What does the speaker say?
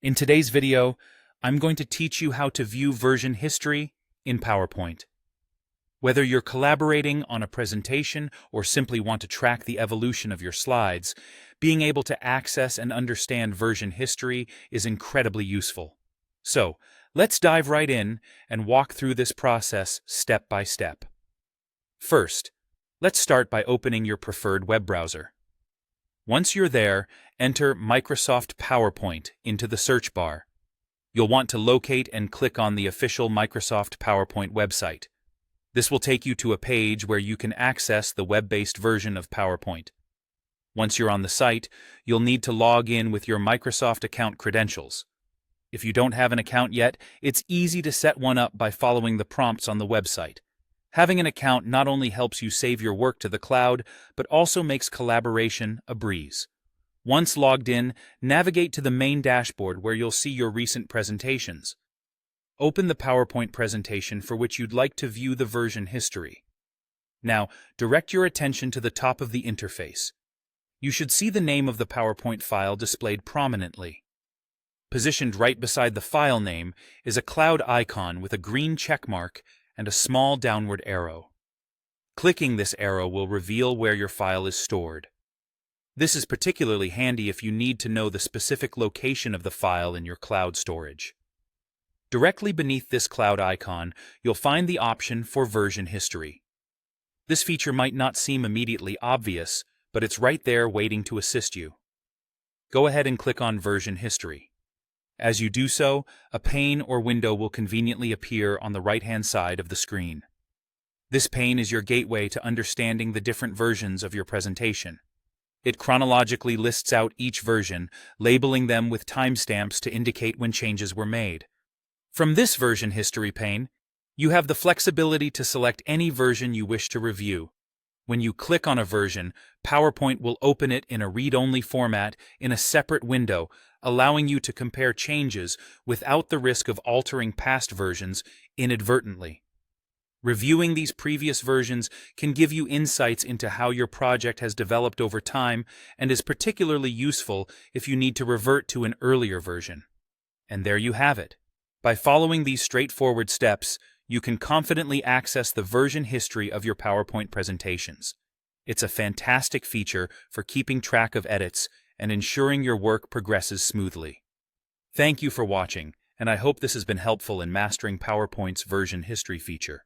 In today's video, I'm going to teach you how to view version history in PowerPoint. Whether you're collaborating on a presentation or simply want to track the evolution of your slides, being able to access and understand version history is incredibly useful. So, let's dive right in and walk through this process step by step. First, let's start by opening your preferred web browser. Once you're there, enter Microsoft PowerPoint into the search bar. You'll want to locate and click on the official Microsoft PowerPoint website. This will take you to a page where you can access the web-based version of PowerPoint. Once you're on the site, you'll need to log in with your Microsoft account credentials. If you don't have an account yet, it's easy to set one up by following the prompts on the website. Having an account not only helps you save your work to the cloud, but also makes collaboration a breeze. Once logged in, navigate to the main dashboard where you'll see your recent presentations. Open the PowerPoint presentation for which you'd like to view the version history. Now, direct your attention to the top of the interface. You should see the name of the PowerPoint file displayed prominently. Positioned right beside the file name is a cloud icon with a green check mark and a small downward arrow. Clicking this arrow will reveal where your file is stored. This is particularly handy if you need to know the specific location of the file in your cloud storage. Directly beneath this cloud icon, you'll find the option for version history. This feature might not seem immediately obvious, but it's right there waiting to assist you. Go ahead and click on version history. As you do so, a pane or window will conveniently appear on the right-hand side of the screen. This pane is your gateway to understanding the different versions of your presentation. It chronologically lists out each version, labeling them with timestamps to indicate when changes were made. From this version history pane, you have the flexibility to select any version you wish to review. When you click on a version, PowerPoint will open it in a read-only format in a separate window, allowing you to compare changes without the risk of altering past versions inadvertently. Reviewing these previous versions can give you insights into how your project has developed over time and is particularly useful if you need to revert to an earlier version. And there you have it. By following these straightforward steps, you can confidently access the version history of your PowerPoint presentations. It's a fantastic feature for keeping track of edits and ensuring your work progresses smoothly. Thank you for watching, and I hope this has been helpful in mastering PowerPoint's version history feature.